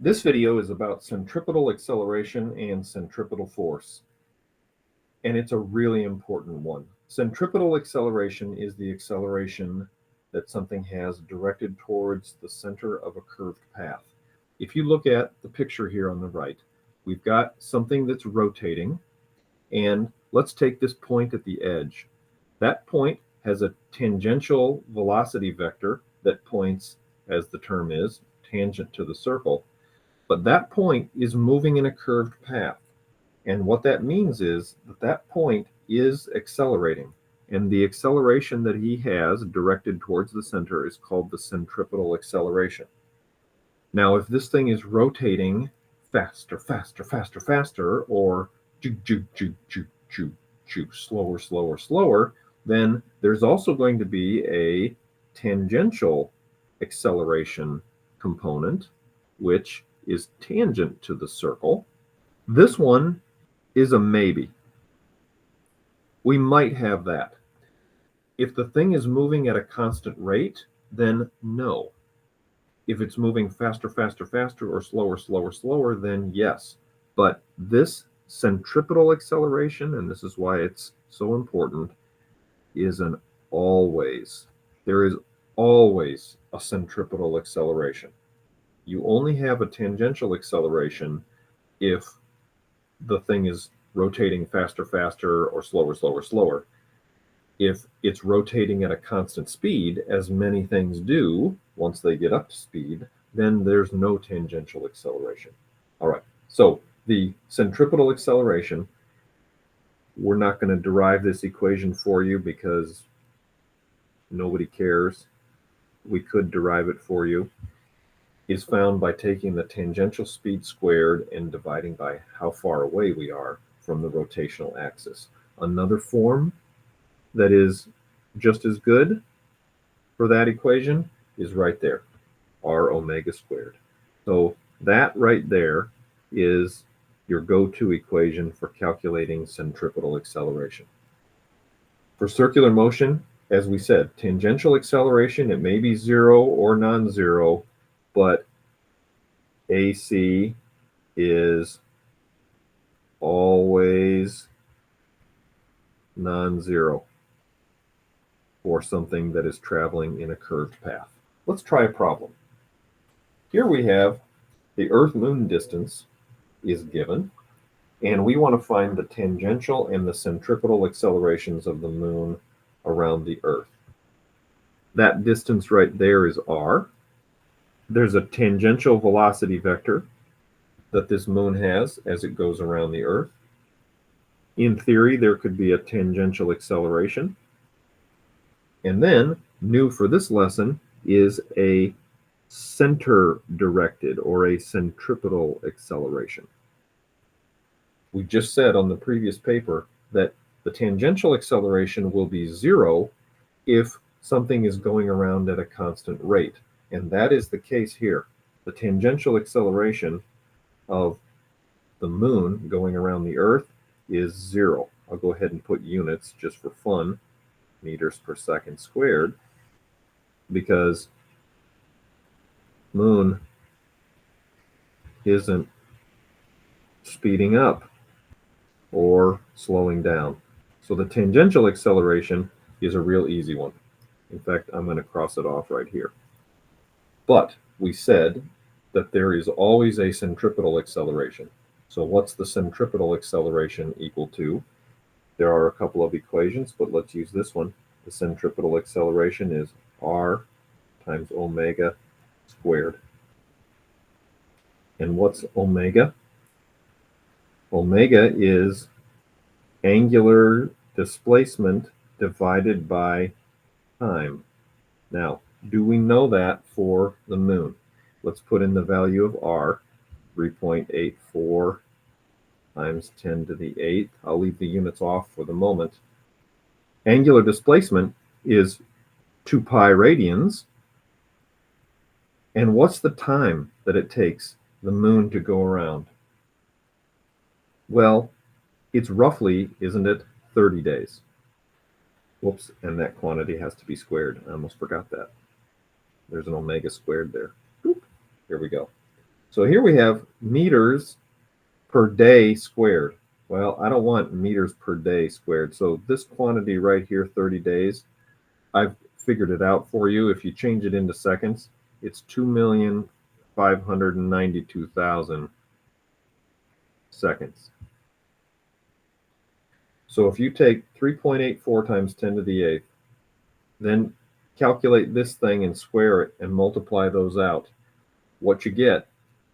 This video is about centripetal acceleration and centripetal force, and it's a really important one. Centripetal acceleration is the acceleration that something has directed towards the center of a curved path. If you look at the picture here on the right, we've got something that's rotating, and let's take this point at the edge. That point has a tangential velocity vector that points, as the term is, tangent to the circle. But that point is moving in a curved path. And what that means is that that point is accelerating. And the acceleration that he has directed towards the center is called the centripetal acceleration. Now, if this thing is rotating faster, faster, faster, faster, or slower, slower, slower, then there's also going to be a tangential acceleration component, which is tangent to the circle. This one is a maybe. We might have that. If the thing is moving at a constant rate, then no. If it's moving faster, faster, faster, or slower, slower, slower, then yes. But this centripetal acceleration, and this is why it's so important, is an always. There is always a centripetal acceleration. You only have a tangential acceleration if the thing is rotating faster, faster, or slower, slower, slower. If it's rotating at a constant speed, as many things do once they get up to speed, then there's no tangential acceleration. All right, so the centripetal acceleration, we're not going to derive this equation for you because nobody cares. We could derive it for you. Is found by taking the tangential speed squared and dividing by how far away we are from the rotational axis. Another form that is just as good for that equation is right there, r omega squared. So that right there is your go-to equation for calculating centripetal acceleration. For circular motion, as we said, tangential acceleration, it may be zero or non-zero, but AC is always non-zero for something that is traveling in a curved path. Let's try a problem. Here we have the Earth-Moon distance is given, and we want to find the tangential and the centripetal accelerations of the moon around the Earth. That distance right there is r. There's a tangential velocity vector that this moon has as it goes around the Earth. In theory, there could be a tangential acceleration. And then, new for this lesson, is a center-directed or a centripetal acceleration. We just said on the previous paper that the tangential acceleration will be zero if something is going around at a constant rate. And that is the case here. The tangential acceleration of the moon going around the Earth is zero. I'll go ahead and put units just for fun, meters per second squared, because moon isn't speeding up or slowing down. So the tangential acceleration is a real easy one. In fact, I'm going to cross it off right here. But we said that there is always a centripetal acceleration. So what's the centripetal acceleration equal to? There are a couple of equations, but let's use this one. The centripetal acceleration is r times omega squared. And what's omega? Omega is angular displacement divided by time. Now, do we know that for the moon? Let's put in the value of r, 3.84 times 10 to the 8th. I'll leave the units off for the moment. Angular displacement is 2 pi radians. And what's the time that it takes the moon to go around? Well, it's roughly, isn't it, 30 days. Whoops, and that quantity has to be squared. I almost forgot that. There's an omega squared there. Boop. Here we go. So here we have meters per day squared. Well, I don't want meters per day squared. So this quantity right here, 30 days, I've figured it out for you. If you change it into seconds, it's 2,592,000 seconds. So if you take 3.84 times 10 to the 8th, then calculate this thing and square it and multiply those out, what you get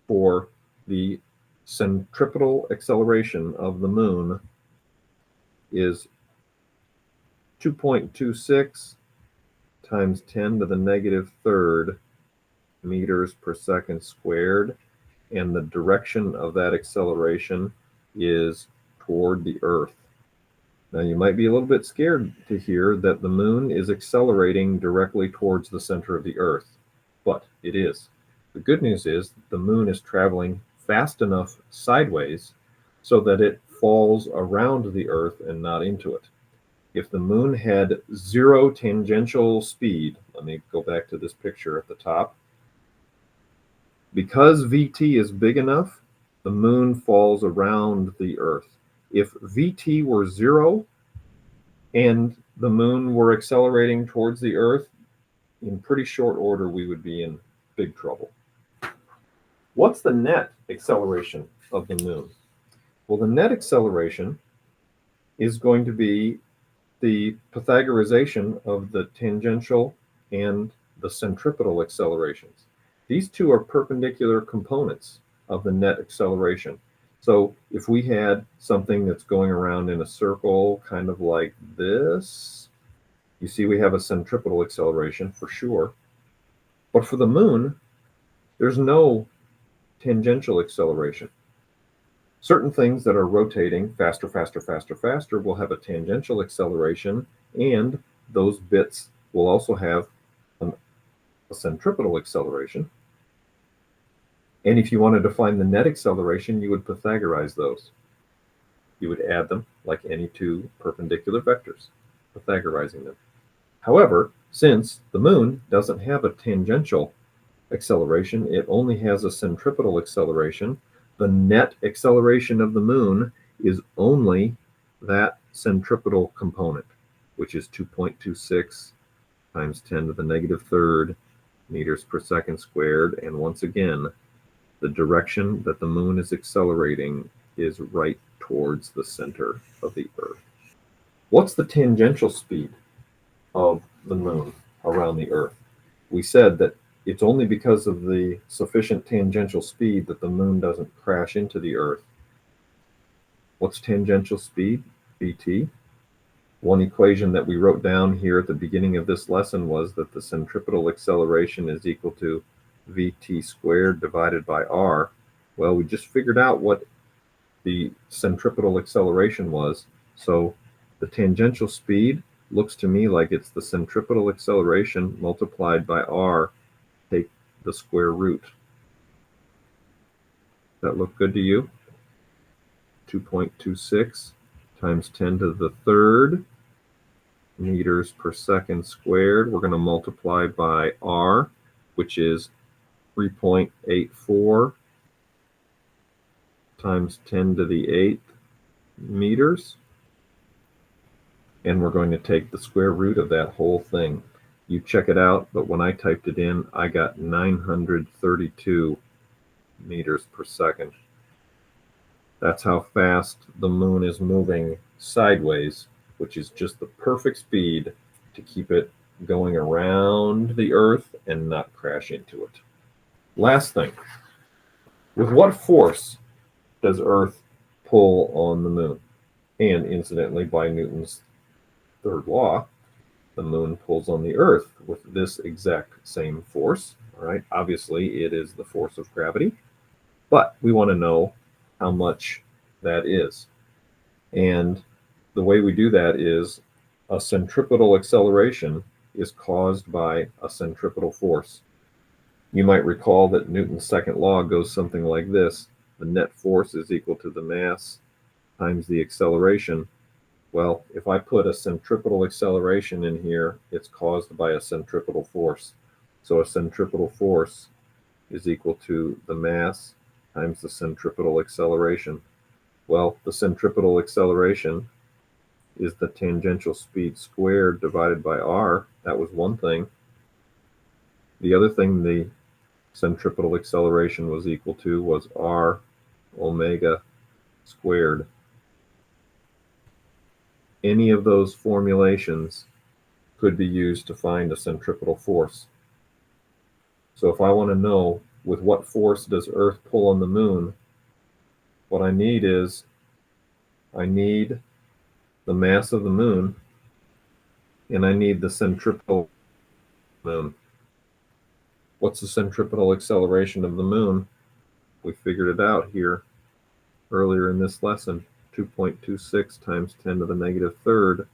for the centripetal acceleration of the moon is 2.26 times 10 to the negative third meters per second squared, and the direction of that acceleration is toward the Earth. Now, you might be a little bit scared to hear that the moon is accelerating directly towards the center of the Earth, but it is. The good news is the moon is traveling fast enough sideways so that it falls around the Earth and not into it. If the moon had zero tangential speed, let me go back to this picture at the top. Because VT is big enough, the moon falls around the Earth. If VT were zero and the moon were accelerating towards the Earth, in pretty short order, we would be in big trouble. What's the net acceleration of the moon? Well, the net acceleration is going to be the Pythagorization of the tangential and the centripetal accelerations. These two are perpendicular components of the net acceleration. So if we had something that's going around in a circle, kind of like this, you see we have a centripetal acceleration for sure. But for the moon, there's no tangential acceleration. Certain things that are rotating faster, faster, faster, faster will have a tangential acceleration, and those bits will also have a centripetal acceleration. And if you wanted to find the net acceleration, you would Pythagorize those. You would add them like any two perpendicular vectors, Pythagorizing them. However, since the moon doesn't have a tangential acceleration, it only has a centripetal acceleration, the net acceleration of the moon is only that centripetal component, which is 2.26 times 10 to the negative third meters per second squared. And once again, the direction that the moon is accelerating is right towards the center of the Earth. What's the tangential speed of the moon around the Earth? We said that it's only because of the sufficient tangential speed that the moon doesn't crash into the Earth. What's tangential speed? VT. One equation that we wrote down here at the beginning of this lesson was that the centripetal acceleration is equal to VT squared divided by R. Well, we just figured out what the centripetal acceleration was. So the tangential speed looks to me like it's the centripetal acceleration multiplied by R. Take the square root. That look good to you? 2.26 times 10 to the third meters per second squared. We're going to multiply by R, which is 3.84 times 10 to the 8th meters. And we're going to take the square root of that whole thing. You check it out, but when I typed it in, I got 932 meters per second. That's how fast the moon is moving sideways, which is just the perfect speed to keep it going around the Earth and not crash into it. Last thing, with what force does Earth pull on the moon? And incidentally, by Newton's third law, the moon pulls on the Earth with this exact same force. All right, obviously it is the force of gravity, but we want to know how much that is. And the way we do that is a centripetal acceleration is caused by a centripetal force. You might recall that Newton's second law goes something like this. The net force is equal to the mass times the acceleration. Well, if I put a centripetal acceleration in here, it's caused by a centripetal force. So a centripetal force is equal to the mass times the centripetal acceleration. Well, the centripetal acceleration is the tangential speed squared divided by r. That was one thing. The other thing the centripetal acceleration was equal to was r omega squared. Any of those formulations could be used to find a centripetal force. So if I want to know with what force does Earth pull on the moon, what I need is I need the mass of the moon and I need the centripetal moon. What's the centripetal acceleration of the moon? We figured it out here earlier in this lesson, 2.26 times 10 to the negative third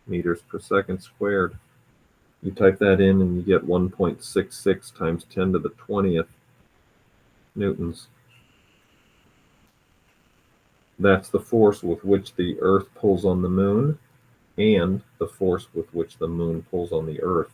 meters per second squared. You type that in and you get 1.66 times 10 to the 20th newtons. That's the force with which the Earth pulls on the moon and the force with which the moon pulls on the Earth.